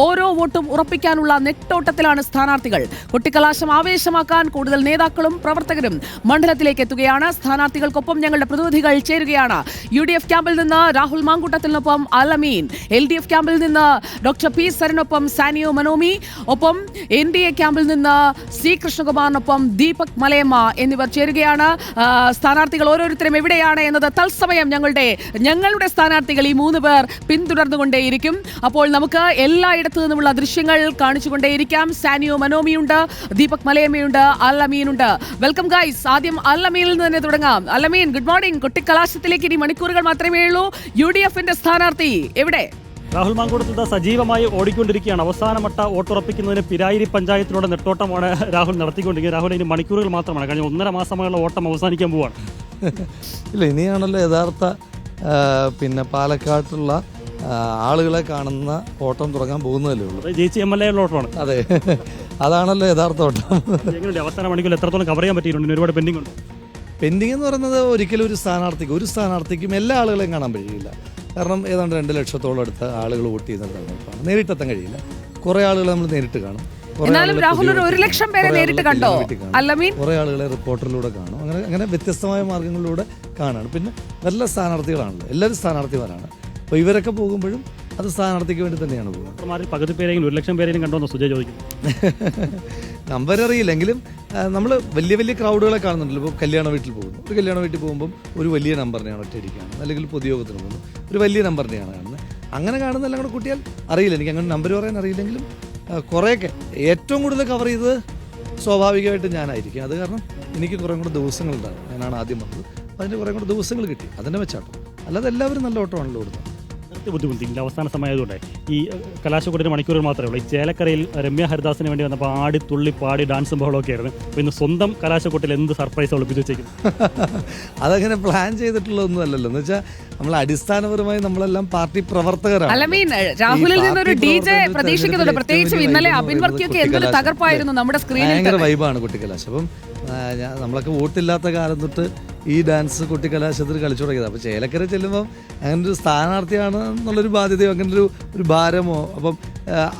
ഓരോ വോട്ടും ഉറപ്പിക്കാനുള്ള നെട്ടോട്ടത്തിലാണ് സ്ഥാനാർത്ഥികൾ. കൊട്ടിക്കലാശം ആവേശമാക്കാൻ കൂടുതൽ നേതാക്കളും പ്രവർത്തകരും മണ്ഡലത്തിലേക്ക് എത്തുകയാണ്. സ്ഥാനാർത്ഥികൾക്കൊപ്പം ഞങ്ങളുടെ പ്രതിനിധികൾ ചേരുകയാണ്. UDF ക്യാമ്പിൽ നിന്ന് രാഹുൽ മാങ്കൂട്ടത്തിനൊപ്പം അലമീൻ, LDF ക്യാമ്പിൽ നിന്ന് ഡോക്ടർ പി സരനൊപ്പം സാനിയോ മനോമി, ഒപ്പം NDA ക്യാമ്പിൽ നിന്ന് സി കൃഷ്ണകുമാറിനൊപ്പം ദീപക് മലയമ്മ എന്നിവർ ചേരുകയാണ്. സ്ഥാനാർത്ഥികൾ ഓരോരുത്തരും എവിടെയാണ് എന്നത് തത്സമയം ഞങ്ങളുടെ സ്ഥാനാർത്ഥികൾ ഈ 3 പേർ പിന്തുടർന്നുകൊണ്ടേയിരിക്കും. അപ്പോൾ നമുക്ക് എല്ലായിടത്തു നിന്നുമുള്ള ദൃശ്യങ്ങൾ കാണിച്ചുകൊണ്ടേയിരിക്കാം. സാനിയോ മനോമിയുണ്ട്, ദീപക് മലയമ്മയുണ്ട്, അലമീനുണ്ട്. Welcome guys. ആദ്യം അലമീനിൽ നിന്ന് തന്നെ തുടങ്ങാം. അലമീൻ, ഗുഡ് മോർണിംഗ്. കൊട്ടിക്കലാശത്തിലേക്ക് ഇനി മണിക്കൂറുകൾ മാത്രമേ ഉള്ളൂ. UDFന്റെ സ്ഥാനാർത്ഥി എവിടെ? രാഹുൽ മാങ്കൂട്ടത്തിൽ സജീവമായി ഓടിക്കൊണ്ടിരിക്കുകയാണ്. അവസാനമട്ട വോട്ടുറപ്പിക്കുന്നതിന് പിരായിരി പഞ്ചായത്തിലൂടെ നെട്ടോട്ടമാണ് രാഹുൽ നടത്തിക്കൊണ്ടിരിക്കുന്നത്. രാഹുൽ ഇനി മണിക്കൂറുകൾ മാത്രമാണ്, കഴിഞ്ഞ 1.5 മാസമായുള്ള ഓട്ടം അവസാനിക്കാൻ പോവാണ്. ഇല്ല, ഇനിയാണല്ലോ യഥാർത്ഥ പാലക്കാട്ടുള്ള ആളുകളെ കാണുന്ന ഓട്ടം തുടങ്ങാൻ പോകുന്നതല്ലേ ഉള്ളൂ. ജയിച്ച് MLA ഉള്ള ഓട്ടമാണ്. അതെ, അതാണല്ലോ യഥാർത്ഥ ഓട്ടം. എങ്ങനെയുണ്ട് അവസാന മണിക്കൂർ എത്രത്തോളം കവർ ചെയ്യാൻ പറ്റിയിട്ടുണ്ട്? ഒരുപാട് പെൻഡിംഗ് ഉണ്ട്. പെൻഡിങ് എന്ന് പറയുന്നത് ഒരിക്കലും ഒരു സ്ഥാനാർത്ഥിക്കും എല്ലാ ആളുകളെയും കാണാൻ കഴിയില്ല. കാരണം ഏതാണ്ട് 2 ലക്ഷത്തോളം അടുത്ത ആളുകൾ വോട്ട് ചെയ്യുന്നതാണ്. നേരിട്ടെത്താൻ കഴിയില്ല. കുറേ ആളുകളെ നമ്മൾ നേരിട്ട് കാണും, രാഹുൽ 1 ലക്ഷം പേരെ നേരിട്ട് കണ്ടോ? കുറേ ആളുകളെ റിപ്പോർട്ടറിലൂടെ കാണും. അങ്ങനെ വ്യത്യസ്തമായ മാർഗങ്ങളിലൂടെ കാണാണ്. പിന്നെ നല്ല സ്ഥാനാർത്ഥികളാണല്ലോ, എല്ലാവരും സ്ഥാനാർത്ഥിമാരാണ്. അപ്പോൾ ഇവരൊക്കെ പോകുമ്പോഴും അത് സ്ഥാനാർത്ഥിക്ക് വേണ്ടി തന്നെയാണ് പോകുന്നത്. പകുതി പേരെങ്കിലും 1 ലക്ഷം പേരെങ്കിലും കണ്ടോന്നോ സുജയ് ചോദിക്കുന്നു. നമ്പർ അറിയില്ലെങ്കിലും നമ്മൾ വലിയ ക്രൗഡുകളെ കാണുന്നുണ്ടല്ലോ. ഇപ്പോൾ കല്യാണ വീട്ടിൽ പോകുന്നു, ഒരു കല്യാണ വീട്ടിൽ പോകുമ്പം ഒരു വലിയ നമ്പറിനെയാണ് ഒറ്റയടിക്കാണ്, അല്ലെങ്കിൽ പൊതുയോഗത്തിന് പോകുന്നു ഒരു വലിയ നമ്പറിനെയാണ് കാണുന്നത്. അങ്ങനെ കാണുന്നതെല്ലാം കൂടെ കൂട്ടിയാൽ അറിയില്ല, എനിക്ക് അങ്ങനെ നമ്പർ പറയാൻ അറിയില്ലെങ്കിലും കുറേയൊക്കെ ഏറ്റവും കൂടുതൽ കവർ ചെയ്തത് സ്വാഭാവികമായിട്ട് ഞാനായിരിക്കും. അത് കാരണം എനിക്ക് കുറേ കൂടെ ദിവസങ്ങളുണ്ടാകും. ഞാനാണ് ആദ്യം വന്നത്, അപ്പോൾ അതിൻ്റെ കുറേ കൂടെ ദിവസങ്ങൾ കിട്ടി. അതിൻ്റെ വെച്ചാട്ടോ, അല്ലാതെ എല്ലാവരും നല്ല ഓട്ടമാണല്ലോ ഓടുന്നത്. ബുദ്ധിമുട്ടില്ല അവസാന സമയമായതുകൊണ്ട് ഈ കലാശക്കൊടിന് മണിക്കൂറുകൾ മാത്രമേ ഉള്ളൂ. ഈ ചേലക്കരയിൽ രമ്യ ഹരിദാസിന് വേണ്ടി വന്നപ്പോൾ ആടി തുള്ളി പാടി ഡാൻസും ബഹളമൊക്കെ ആയിരുന്നു. അപ്പോൾ ഇന്ന് സ്വന്തം കലാശക്കൊട്ടിൽ എന്ത് സർപ്രൈസ് ഒളിപ്പിച്ച് വെച്ചേക്കുന്നു? അതങ്ങനെ പ്ലാൻ ചെയ്തിട്ടുള്ളതൊന്നും അല്ലല്ലോ. എന്ന് വെച്ചാൽ നമ്മൾ അടിസ്ഥാനപരമായി നമ്മളെല്ലാം പാർട്ടി പ്രവർത്തകരാണ്. രാഹുലിൽ നിന്നൊരു DJ പ്രതീക്ഷിക്കുന്നുണ്ട്. പ്രത്യേകിച്ചും ഇന്നലെ അബിൻ വർക്കിയൊക്കെ എന്തൊരു തകർപ്പായിരുന്നു നമ്മുടെ സ്ക്രീനിൽ. ഭയങ്കര വൈബാണ് കുട്ടിക്കലാശം. അപ്പം നമ്മളൊക്കെ വോട്ടില്ലാത്ത കാലം തൊട്ട് ഈ ഡാൻസ് കുട്ടിക്കലാശത്തിൽ കളിച്ചു തുടങ്ങിയത്. അപ്പോൾ ചേലക്കര ചെല്ലുമ്പം അങ്ങനെ ഒരു സ്ഥാനാർത്ഥിയാണ് എന്നുള്ളൊരു ബാധ്യതയോ അങ്ങനെ ഒരു ഭാരമോ, അപ്പം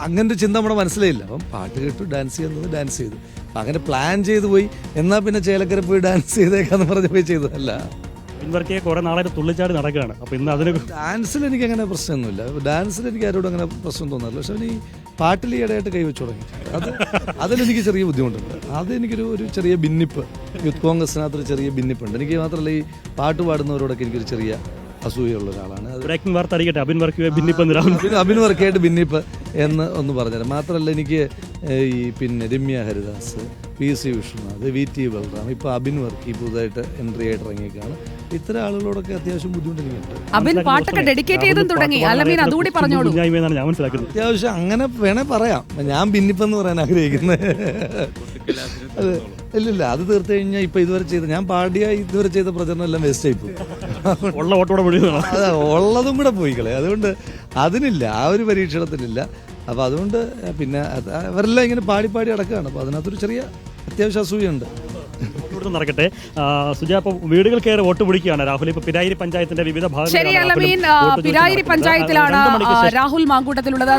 അങ്ങനെ ഒരു ചിന്ത നമ്മുടെ മനസ്സിലായില്ല. അപ്പം പാട്ട് കേട്ടു, ഡാൻസ് ചെയ്യുന്നത് ഡാൻസ് ചെയ്തു. അപ്പം അങ്ങനെ പ്ലാൻ ചെയ്തു പോയി. എന്നാൽ പിന്നെ ചേലക്കര പോയി ഡാൻസ് ചെയ്തേക്കാന്ന് പറഞ്ഞ് പോയി ചെയ്തതല്ല. കുറെ നാളായിട്ട് തുള്ളിച്ചാടി നടക്കുകയാണ്. അപ്പോൾ ഇന്ന് അതിന് ഡാൻസിൽ എനിക്ക് അങ്ങനെ പ്രശ്നമൊന്നുമില്ല. ഡാൻസിൽ എനിക്ക് ആരോടും അങ്ങനെ പ്രശ്നം തോന്നാറില്ല. പക്ഷെ ഈ പാട്ടിൽ ഈയിടെയായിട്ട് കൈവച്ചു തുടങ്ങി. അതിലെനിക്ക് ചെറിയ ബുദ്ധിമുട്ടുണ്ട്. അതെനിക്കൊരു ചെറിയ ഭിന്നിപ്പ്, യൂത്ത് കോൺഗ്രസിനകത്തൊരു ചെറിയ ഭിന്നിപ്പുണ്ട്. എനിക്ക് മാത്രമല്ല ഈ പാട്ട് പാടുന്നവരോടൊക്കെ എനിക്കൊരു ചെറിയ അസൂയുള്ള ഒരാളാണ്. അബിൻ വർക്കിയായിട്ട് ഭിന്നിപ്പ് എന്ന് ഒന്ന് പറഞ്ഞുതരാം. മാത്രമല്ല എനിക്ക് ഈ രമ്യ ഹരിദാസ്, PC വിഷ്ണുനാഥ്, VT ബൽറാം, ഇപ്പോൾ അബിൻ വർക്കി പുതുതായിട്ട് എൻട്രി ആയിട്ട് ഇറങ്ങിയേക്കാണ്. ഇത്തരം ആളുകളോടൊക്കെ അത്യാവശ്യം ബുദ്ധിമുട്ട് എനിക്കുണ്ട്. അത്യാവശ്യം അങ്ങനെ വേണേ പറയാം. ഞാൻ ഭിന്നിപ്പെന്ന് പറയാൻ ആഗ്രഹിക്കുന്നത്. ഇല്ലില്ല, അത് തീർത്ത് കഴിഞ്ഞാൽ ഇപ്പം ഞാൻ ഇതുവരെ ചെയ്ത പ്രചരണം എല്ലാം വേസ്റ്റ് ആയിപ്പോയി. ഉള്ളതും കൂടെ പോയിക്കളെ. അതുകൊണ്ട് അതിനില്ല, ആ ഒരു പരീക്ഷണത്തിനില്ല. അപ്പോൾ അതുകൊണ്ട് പിന്നെ അവരെല്ലാം ഇങ്ങനെ പാടി അടക്കുകയാണ്. അപ്പോൾ അതിനകത്തൊരു ചെറിയ അത്യാവശ്യം അസൂയുണ്ട്. നടക്കട്ടെ സുജ. അപ്പോൾ വീടുകൾ കയറി വോട്ട് പിടിക്കുകയാണ് രാഹുൽ. ഇപ്പോൾ പിരായിരി പഞ്ചായത്തിന്റെ വിവിധ ഭാഗങ്ങളിൽ പിരായിരി പഞ്ചായത്തിലാണ് രാഹുൽ മാങ്കൂട്ടത്തിലുള്ളത്.